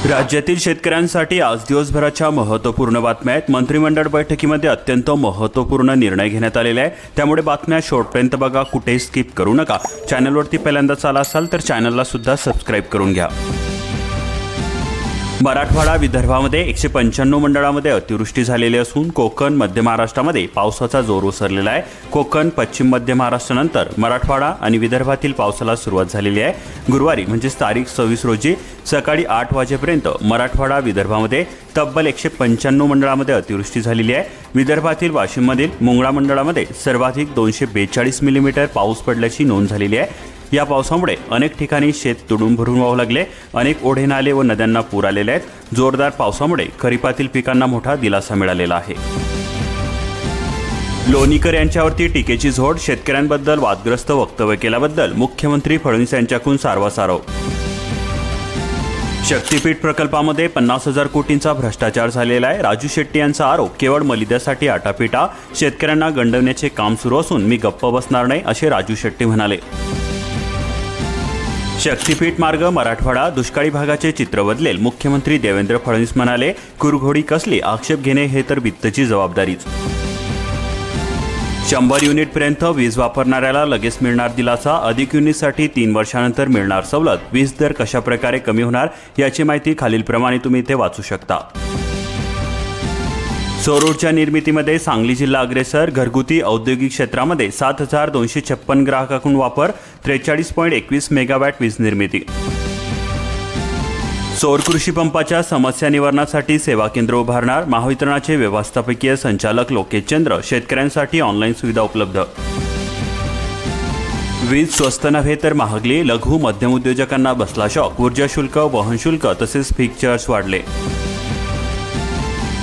राज्यातील शेतकऱ्यांसाठी आज दिवसभराच्या महत्त्वपूर्ण बातम्या आहेत। मंत्रिमंडळ बैठकीमध्ये अत्यंत महत्त्वपूर्ण निर्णय घेण्यात आलेले आहे, त्यामुळे बातम्या शेवटपर्यंत बघा, कुठेही स्किप करू नका। चॅनलवरती पहिल्यांदाच आला असाल तर चॅनलला सुद्धा सबस्क्राइब करून घ्या। मराठवाडा विदर्भामध्ये 195 मंडळामध्ये अतिवृष्टी झालेली असून कोकण मध्य महाराष्ट्रामध्ये पावसाचा जोर ओसरलेला आहे। कोकण पश्चिम मध्य महाराष्ट्रानंतर मराठवाडा आणि विदर्भातील पावसाला सुरुवात झालेली आहे। गुरुवारी म्हणजेच तारीख 26 रोजी सकाळी 8 वाजेपर्यंत मराठवाडा विदर्भामध्ये तब्बल 195 मंडळामध्ये अतिवृष्टी झालेली आहे। विदर्भातील वाशिममधील मुंगळा मंडळामध्ये सर्वाधिक 242 मिलीमीटर पाऊस पडल्याची नोंद झालेली आहे। या पावसामुळे अनेक ठिकाणी शेत तुडूंब भरून वाहू लागले, अनेक ओढे नाले व नद्यांना पूर आलेले आहेत। जोरदार पावसामुळे खरीपातील पिकांना मोठा दिलासा मिळालेला आहे। लोणीकर यांच्यावरती टीकेची झोड, शेतकऱ्यांबद्दल वादग्रस्त वक्तव्य केल्याबद्दल मुख्यमंत्री फडणवीस यांच्याकडून सारवासारव। शक्तीपीठ प्रकल्पामध्ये 50,000 कोटींचा भ्रष्टाचार झालेला आहे। राजू शेट्टी यांचा आरोप केवळ मलिदासाठी आटापिटा, शेतकऱ्यांना गंडवण्याचे काम सुरू असून मी गप्प बसणार नाही असे राजू शेट्टी म्हणाले। शक्तीपीठ मार्ग मराठवाडा दुष्काळी भागाचे चित्र बदलेल, मुख्यमंत्री देवेंद्र फडणवीस म्हणाले। कुरघोडी कसली, आक्षेप घेणे हे तर वित्तची जबाबदारीच। 100 युनिटपर्यंत वीज वापरणाऱ्याला लगेच मिळणार दिलासा, अधिक युनिटसाठी 3 वर्षानंतर मिळणार सवलत। वीज दर कशाप्रकारे कमी होणार याची माहिती खालीलप्रमाणे तुम्ही इथे वाचू शकता। सौर ऊर्जा निर्मितीमध्ये सांगली जिल्हा अग्रेसर, घरगुती औद्योगिक क्षेत्रामध्ये 7,256 ग्राहकांकडून वापर, 43.21 मेगावॅट वीज निर्मिती। सौर कृषी पंपाच्या समस्या निवारणासाठी सेवा केंद्र उभारणार, महावितरणाचे व्यवस्थापकीय संचालक लोकेश चंद्र, शेतकऱ्यांसाठी ऑनलाईन सुविधा उपलब्ध। वीज स्वस्त नव्हे तर महागली, लघु मध्यम उद्योजकांना बसला शॉक, ऊर्जा शुल्क, वहन शुल्क तसेच फीचर्स वाढले।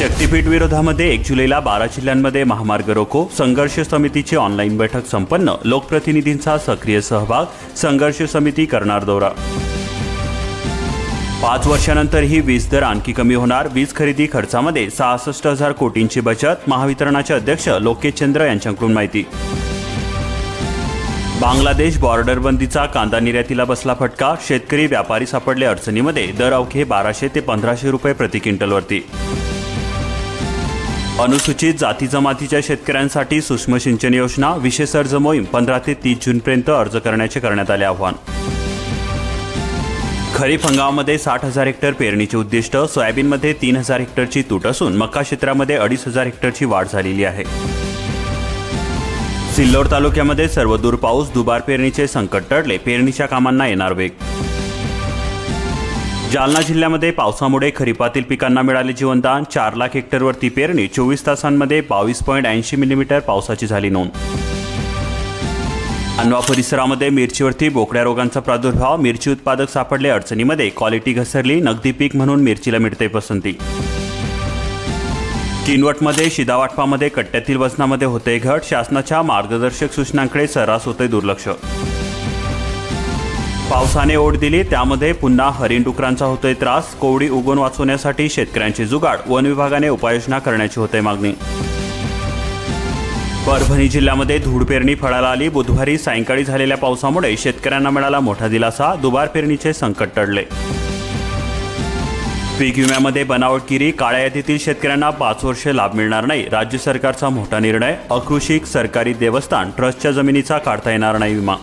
शक्तीपीठ विरोधामध्ये 1 जुलैला 12 जिल्ह्यांमध्ये महामार्ग रोको, संघर्ष समितीची ऑनलाईन बैठक संपन्न, लोकप्रतिनिधींचा सक्रिय सहभाग, संघर्ष समिती करणार दौरा। 5 वर्षानंतर ही वीज दर आणखी कमी होणार, वीज खरेदी खर्चामध्ये 66,000 कोटींची बचत, महावितरणाचे अध्यक्ष लोकेश चंद्र यांच्याकडून माहिती। बांगलादेश बॉर्डर बंदीचा कांदा निर्यातीला बसला फटका, शेतकरी व्यापारी सापडले अडचणीमध्ये, दर अवघे 1200 ते 1500 रुपये प्रति क्विंटलवरती। अनुसूचित जाती जमातीच्या शेतकऱ्यांसाठी सूक्ष्म सिंचन योजना, विशेष अर्ज मोहीम 15 ते 30 जूनपर्यंत अर्ज करण्याचे करण्यात आले आवाहन। खरीप हंगामामध्ये 60,000 हेक्टर पेरणीचे उद्दिष्ट, सोयाबीनमध्ये 3,000 हेक्टरची तूट असून मका क्षेत्रामध्ये 2,500 हेक्टरची वाढ झालेली आहे। सिल्लोड तालुक्यामध्ये सर्वदूर पाऊस, दुबार पेरणीचे संकट टळले, पेरणीच्या कामांना येणार वेग। जालना जिल्ह्यामध्ये पावसामुळे खरीपातील पिकांना मिळाले जीवनदान, 4 लाख हेक्टरवरती पेरणी, 24 तासांमध्ये 22.80 मिलीमीटर पावसाची झाली नोंद। अनवा परिसरामध्ये मिरचीवरती बोकड्या रोगांचा प्रादुर्भाव, मिरची उत्पादक सापडले अडचणीमध्ये, क्वालिटी घसरली, नगदी पीक म्हणून मिरचीला मिळते पसंती। किनवटमध्ये शिधावाटपामध्ये कट्ट्यातील वजनामध्ये होते घट, शासनाच्या मार्गदर्शक सूचनांकडे सर्रास होते दुर्लक्ष। पावसाने ओढ दिली, त्यामध्ये पुन्हा हरिणडुकरांचा होतोय त्रास, कोवडी उगवून वाचवण्यासाठी शेतकऱ्यांचे जुगाड, वन विभागाने उपाययोजना करण्याची होते मागणी। परभणी जिल्ह्यामध्ये धूळ पेरणी फळाला आली, बुधवारी सायंकाळी झालेल्या पावसामुळे शेतकऱ्यांना मिळाला मोठा दिलासा, दुबार पेरणीचे संकट टळले। पीक विम्यामध्ये बनावटगिरी, काळ्या यादीतील शेतकऱ्यांना 5 वर्ष लाभ मिळणार नाही, राज्य सरकारचा मोठा निर्णय, अकृषिक सरकारी देवस्थान ट्रस्टच्या जमिनीचा काढता येणार नाही विमा।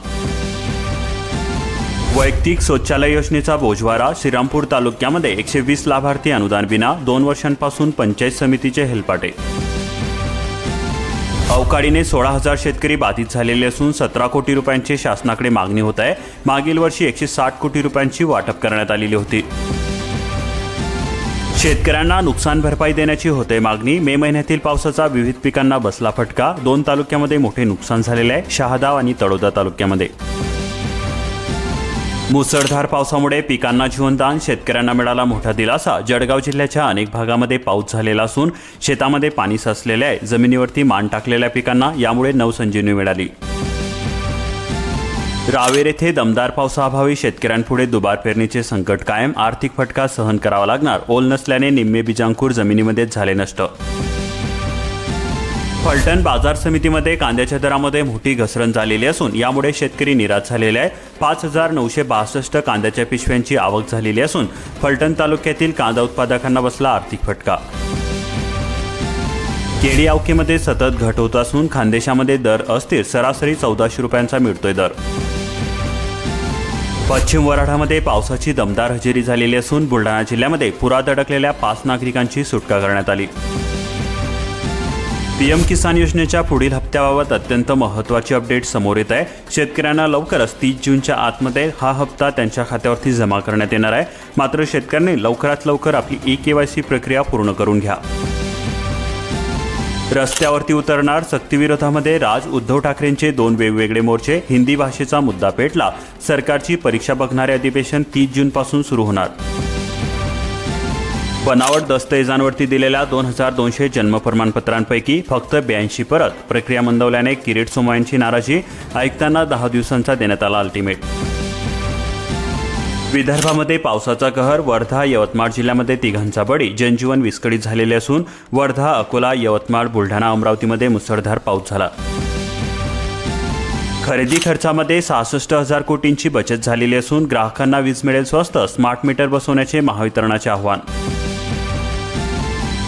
वैयक्तिक शौचालय योजनेचा बोजवारा, श्रीरामपूर तालुक्यामध्ये 120 लाभार्थी अनुदान विना, 2 वर्षांपासून पंचायत समितीचे हेलपाटे। अवकाळीने 16,000 शेतकरी बाधित झालेले असून 17 कोटी रुपयांची शासनाकडे मागणी होत आहे। मागील वर्षी 160 कोटी रुपयांची वाटप करण्यात आलेली होती। शेतकऱ्यांना नुकसान भरपाई देण्याची होते मागणी, मे महिन्यातील पावसाचा विविध पिकांना बसला फटका, 2 तालुक्यामध्ये मोठे नुकसान झालेले आहे, शहादा आणि तळोदा तालुक्यामध्ये। मुसळधार पावसामुळे पिकांना जीवनदान, शेतकऱ्यांना मिळाला मोठा दिलासा, जळगाव जिल्ह्याच्या अनेक भागामध्ये पाऊस झालेला असून शेतामध्ये पाणी साचलेले आहे, जमिनीवरती मान टाकलेल्या पिकांना यामुळे नवसंजीवनी मिळाली। रावेर येथे दमदार पावसाअभावी शेतकऱ्यांपुढे दुबार पेरणीचे संकट कायम, आर्थिक फटका सहन करावा लागणार, ओल नसल्याने निम्मे बीजांकुर जमिनीमध्येच झाले नष्ट। फलटण बाजार समितीमध्ये कांद्याच्या दरामध्ये मोठी घसरण झालेली असून यामुळे शेतकरी निराश झालेले आहे. 5,962 कांद्याच्या पिशव्यांची आवक झालेली असून फलटण तालुक्यातील कांदा उत्पादकांना बसला आर्थिक फटका. केळी आवकेमध्ये सतत घट होत असून खानदेशामध्ये दर अस्थिर, सरासरी 1400 रुपयांचा मिळतोय दर. पश्चिम वऱ्हाडामध्ये पावसाची दमदार हजेरी झालेली असून बुलढाणा जिल्ह्यामध्ये पुरात अडकलेल्या 5 नागरिकांची सुटका करण्यात आली. पीएम किसान योजनेच्या पुढील हप्त्याबाबत अत्यंत महत्त्वाची अपडेट समोर येत आहे. शेतकऱ्यांना लवकरच 30 जूनच्या आतमध्ये हा हप्ता त्यांच्या खात्यावरती जमा करण्यात येणार आहे. मात्र शेतकऱ्यांनी लवकरात लवकर आपली ई-KYC प्रक्रिया पूर्ण करून घ्या. रस्त्यावरती उतरणार सक्तीविरोधामध्ये उद्धव ठाकरेंचे 2 वेगवेगळे मोर्चे. हिंदी भाषेचा मुद्दा पेटला. सरकारची परीक्षा बघणारे अधिवेशन 30 जूनपासून सुरू होणार. बनावट दस्तऐवजांवरती दिलेल्या 2,200 जन्म प्रमाणपत्रांपैकी फक्त 82 परत. प्रक्रिया मंदवल्याने किरीट सोमय्यांची नाराजी. आयुक्तांना 10 दिवसांचा देण्यात आला अल्टिमेट. विदर्भामध्ये पावसाचा कहर. वर्धा, यवतमाळ जिल्ह्यामध्ये 3घांचा बळी. जनजीवन विस्कळीत झालेले असून वर्धा, अकोला, यवतमाळ, बुलढाणा, अमरावतीमध्ये मुसळधार पाऊस झाला. खरेदी खर्चामध्ये 66,000 कोटींची बचत झालेली असून ग्राहकांना वीज मिळेल स्वस्त. स्मार्ट मीटर बसवण्याचे महावितरणाचे आव्हान.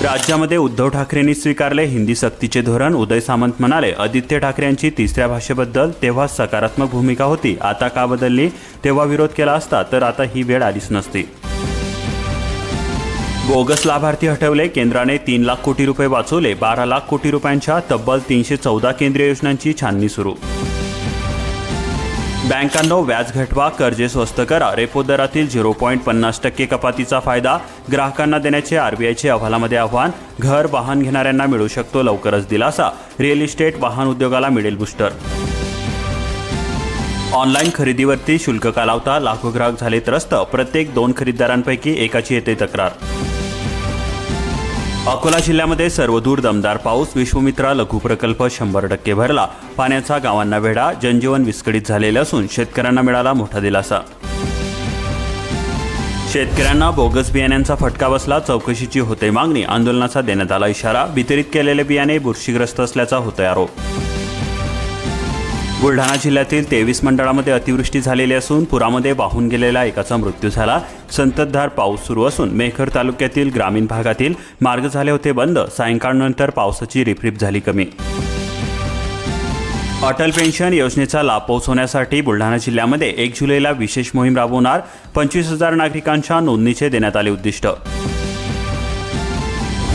राज्यामध्ये उद्धव ठाकरेंनी स्वीकारले हिंदी सक्तीचे धोरण. उदय सामंत म्हणाले, आदित्य ठाकरे यांची तिसऱ्या भाषेबद्दल तेव्हा सकारात्मक भूमिका होती, आता का बदलली? तेव्हा विरोध केला असता तर आता ही वेळ आलीच नसती. बोगस लाभार्थी हटवले. केंद्राने 3 लाख कोटी रुपये वाचवले. 12 लाख कोटी रुपयांच्या तब्बल 314 केंद्रीय योजनांची छाननी सुरू. बँकांनो व्याज घटवा, कर्जे स्वस्त करा. रेपो दरातील 0.50% कपातीचा फायदा ग्राहकांना देण्याचे आरबीआयचे अहवालामध्ये आव्हान. घर, वाहन घेणाऱ्यांना मिळू शकतो लवकरच दिलासा. रिअल इस्टेट, वाहन उद्योगाला मिळेल बुस्टर. ऑनलाईन खरेदीवरती शुल्क का लावता? लाखो ग्राहक झाले त्रस्त. प्रत्येक 2 खरेदीदारांपैकी एकाची येते तक्रार. अकोला जिल्ह्यामध्ये सर्वदूर दमदार पाऊस. विश्वमित्रा लघु प्रकल्प 100% भरला. पाण्याचा गावांना वेढा. जनजीवन विस्कळीत झालेले असून शेतकऱ्यांना मिळाला मोठा दिलासा. शेतकऱ्यांना बोगस बियाण्यांचा फटका बसला. चौकशीची होते मागणी. आंदोलनाचा देण्यात आला इशारा. वितरित केलेले बियाणे बुरशीग्रस्त असल्याचा होतोय आरोप. बुलढाणा जिल्ह्यातील 23 मंडळामध्ये अतिवृष्टी झालेली असून पुरामध्ये वाहून गेलेल्या एकाचा मृत्यू झाला. संततधार पाऊस सुरू असून मेहकर तालुक्यातील ग्रामीण भागातील मार्ग झाले होते बंद. सायंकाळनंतर पावसाची रिपरिप झाली कमी. अटल पेन्शन योजनेचा लाभ पोहोचवण्यासाठी बुलढाणा जिल्ह्यामध्ये 1 जुलैला विशेष मोहीम राबवणार. 25,000 नागरिकांच्या नोंदणीचे देण्यात आले उद्दिष्ट.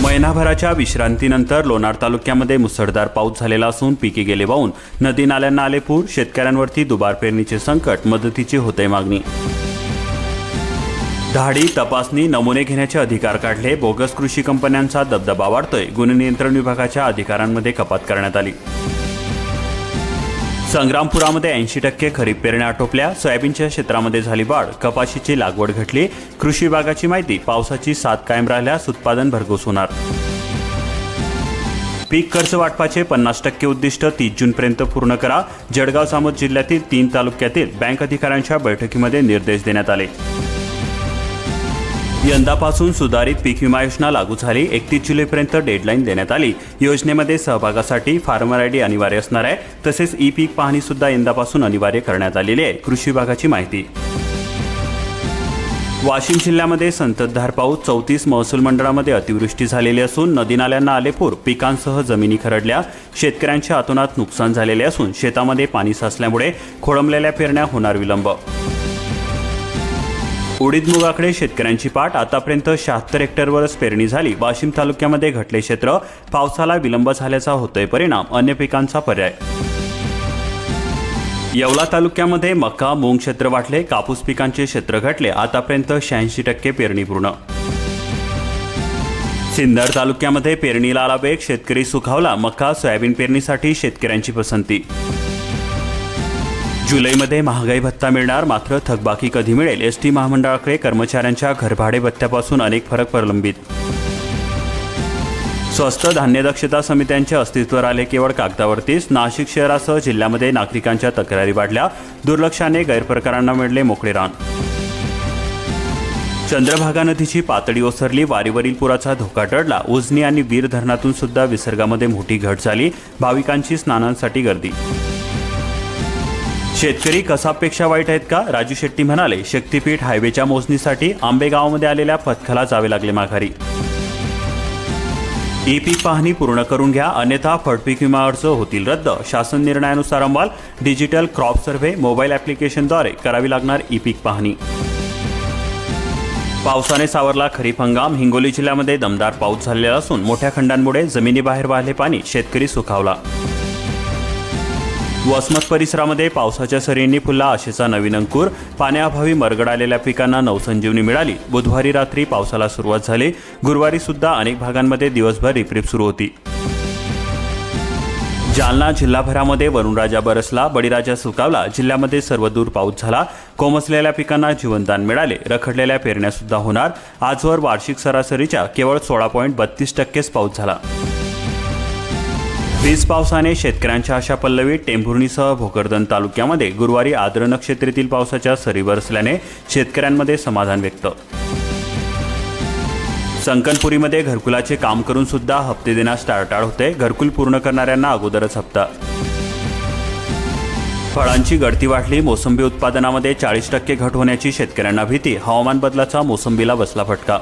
महिनाभराच्या विश्रांतीनंतर लोणार तालुक्यामध्ये मुसळधार पाऊस झालेला असून पिके गेले वाहून. नदी नाल्यांना आले पूर. शेतकऱ्यांवरती दुबार पेरणीचे संकट. मदतीची होते मागणी. धाडी, तपासणी, नमुने घेण्याचे अधिकार काढले. बोगस कृषी कंपन्यांचा दबदबा वाढतोय. गुन्हे नियंत्रण विभागाच्या अधिकारांमध्ये कपात करण्यात आली. संग्रामपुरामध्ये 80% खरीप पेरण्या आटोपल्या. सोयाबीनच्या क्षेत्रामध्ये झाली वाढ. कपाशीची लागवड घटली. कृषी विभागाची माहिती. पावसाची साथ कायम राहिल्यास उत्पादन भरघोस होणार. पीक कर्ज वाटपाचे 50% उद्दिष्ट 30 जूनपर्यंत पूर्ण करा. जळगाव जामोद जिल्ह्यातील 3 तालुक्यातील बँक अधिकाऱ्यांच्या बैठकीमध्ये निर्देश देण्यात आले. यंदापासून सुधारित पीक विमा योजना लागू झाली. 31 जुलैपर्यंत डेडलाईन देण्यात आली. योजनेमध्ये सहभागासाठी फार्मर आयडी अनिवार्य असणार आहे. तसेच ई पीक पाहणी सुद्धा यंदापासून अनिवार्य करण्यात आलेली आहे. कृषी विभागाची माहिती. वाशिम जिल्ह्यामध्ये संततधार पाऊस. 34 महसूल मंडळामध्ये अतिवृष्टी झालेली असून नदी नाल्यांना आले पूर. पिकांसह जमिनी खरडल्या. शेतकऱ्यांच्या अतोनात नुकसान झालेले असून शेतामध्ये पाणी साचल्यामुळे खोळंबलेल्या पेरण्या होणार विलंब. उडीद मुगाकडे शेतकऱ्यांची पाठ. आतापर्यंत 76 हेक्टरवरच पेरणी झाली. वाशिम तालुक्यामध्ये घटले क्षेत्र. पावसाला विलंब झाल्याचा होतोय परिणाम. अन्य पिकांचा पर्याय. येवला तालुक्यामध्ये मका, मूग क्षेत्र वाढले. कापूस पिकांचे क्षेत्र घटले. आतापर्यंत 86% पेरणी पूर्ण. सिन्नर तालुक्यामध्ये पेरणीला आला वेग. शेतकरी सुखावला. मका, सोयाबीन पेरणीसाठी शेतकऱ्यांची पसंती. जुलैमध्ये महागाई भत्ता मिळणार. मात्र थकबाकी कधी मिळेल? एसटी महामंडळाकडे कर्मचाऱ्यांच्या घरभाडे भत्त्यापासून अनेक फरक प्रलंबित. स्वस्त धान्य दक्षता समित्यांचे अस्तित्व राहिले केवळ कागदावरतीच. नाशिक शहरासह जिल्ह्यामध्ये नागरिकांच्या तक्रारी वाढल्या. दुर्लक्षाने गैरप्रकारांना मिळले मोकळे रान. चंद्रभागा नदीची पातळी ओसरली, वारीवरील पुराचा धोका टळला. उजनी आणि वीर धरणातून सुद्धा विसर्गामध्ये मोठी घट झाली. भाविकांची स्नानांसाठी गर्दी. शेतकरी कसाबपेक्षा वाईट आहेत का? राजू शेट्टी म्हणाले, शक्तीपीठ हायवेच्या मोजणीसाठी आंबेगावमध्ये आलेल्या पथकाला जावे लागले माघारी. ई पीक पाहणी पूर्ण करून घ्या, अन्यथा फळपीक विमा अर्ज होतील रद्द. शासन निर्णयानुसार अंमल. डिजिटल क्रॉप सर्व्हे मोबाईल ॲप्लिकेशनद्वारे करावी लागणार ई पीक पाहणी. पावसाने सावरला खरीप हंगाम. हिंगोली जिल्ह्यामध्ये दमदार पाऊस झालेला असून मोठ्या खंडांमुळे जमिनीबाहेर वाहले पाणी. शेतकरी सुखावला. वसमत परिसरामध्ये पावसाच्या सरींनी फुलला आशेचा नवीन अंकुर. पाण्याअभावी मरगळालेल्या पिकांना नवसंजीवनी मिळाली. बुधवारी रात्री पावसाला सुरुवात झाली. गुरुवारी सुद्धा अनेक भागांमध्ये दिवसभर रिपरिप सुरू होती. जालना जिल्हाभरामध्ये वरुणराजा बरसला, बळीराजा सुकावला. जिल्ह्यामध्ये सर्वदूर पाऊस झाला. कोमसलेल्या पिकांना जीवनदान मिळाले. रखडलेल्या पेरण्या सुद्धा होणार. आजवर वार्षिक सरासरीच्या केवळ 16.32% पाऊस झाला. वीज पावसाने शेतकऱ्यांच्या आशा पल्लवी. टेंभुर्णीसह भोकरदन तालुक्यामध्ये गुरुवारी आर्द्र नक्षत्रेतील पावसाच्या सरी बरसल्याने शेतकऱ्यांमध्ये समाधान व्यक्त. संकनपुरीमध्ये घरकुलाचे काम करून सुद्धा हप्ते देण्यास टाळाटाळ होते. घरकुल पूर्ण करणाऱ्यांना अगोदरच हप्ता. फळांची गळती वाढली. मोसंबी उत्पादनामध्ये 40% घट होण्याची शेतकऱ्यांना भीती. हवामान बदलाचा मोसंबीला बसला फटका.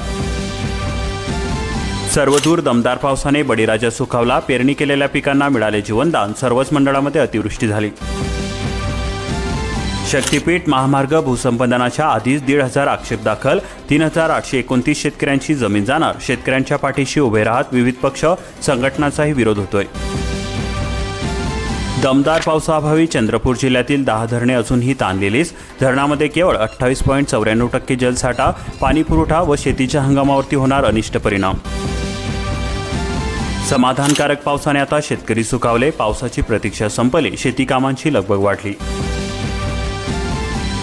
सर्वदूर दमदार पावसाने बळीराजा सुखावला. पेरणी केलेल्या पिकांना मिळाले जीवनदान. सर्वच मंडळामध्ये अतिवृष्टी झाली. शक्तीपीठ महामार्ग भूसंपादनाच्या आधीच 1,500 आक्षेप दाखल. 3,829 शेतकऱ्यांची जमीन जाणार. शेतकऱ्यांच्या पाठीशी उभे राहत विविध पक्ष संघटनांचाही विरोध होतोय. दमदार पावसाअभावी चंद्रपूर जिल्ह्यातील 10 धरणे अजूनही ताणलेलीच. धरणामध्ये केवळ 28.94% जलसाठा. पाणीपुरवठा व शेतीच्या हंगामावरती होणार अनिष्ट परिणाम. समाधानकारक पावसाने आता शेतकरी सुखावले. पावसाची प्रतीक्षा संपली. शेती कामांची लगबग वाढली.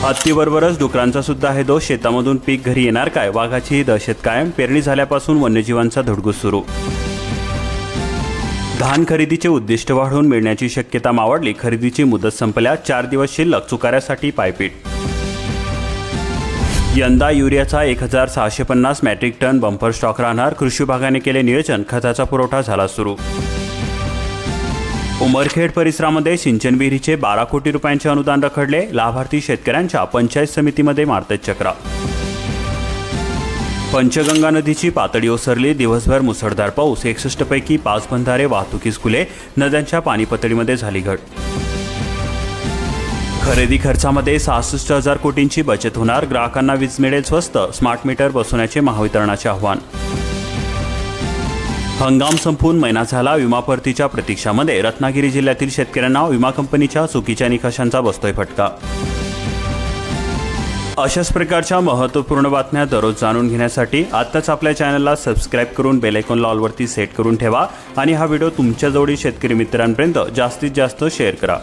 हत्तीबरोबरच डुकरांचा सुद्धा हे दोष. शेतामधून पीक घरी येणार काय? वाघाचीही दहशत कायम. पेरणी झाल्यापासून वन्यजीवांचा धुडगूस सुरू. धान खरेदीचे उद्दिष्ट वाढवून मिळण्याची शक्यता मावळली. खरेदीची मुदत संपल्या. 4 दिवस शिल्लक. चुकाऱ्यासाठी पायपीट. यंदा युरियाचा 1,650 मेट्रिक टन बंपर स्टॉक राहणार. कृषी विभागाने केले नियोजन. खताचा पुरवठा झाला सुरू. उमरखेड परिसरामध्ये सिंचन विहिरीचे 12 कोटी रुपयांचे अनुदान रखडले. लाभार्थी शेतकऱ्यांच्या पंचायत समितीमध्ये मारतात चक्रा. पंचगंगा नदीची पातळी ओसरली. दिवसभर मुसळधार पाऊस. 61 पैकी 5 बंधारे वाहतुकीस खुले. नद्यांच्या पाणी पातळीमध्ये झाली घट. खरेदी खर्चामध्ये 66,000 कोटींची बचत होणार. ग्राहकांना वीज मिळेल स्वस्त. स्मार्ट मीटर बसवण्याचे महावितरणाचे आव्हान. हंगाम संपून महिना झाला. विमा परतीच्या प्रतीक्षामध्ये रत्नागिरी जिल्ह्यातील शेतकऱ्यांना विमा कंपनीच्या चुकीच्या निकषांचा बसतोय फटका. अशाच प्रकारच्या महत्त्वपूर्ण बातम्या दररोज जाणून घेण्यासाठी आत्ताच आपल्या चॅनलला सबस्क्राईब करून बेल आयकॉनला ऑलवरती सेट करून ठेवा आणि हा व्हिडिओ तुमच्या जवळील शेतकरी मित्रांपर्यंत जास्तीत जास्त शेअर करा.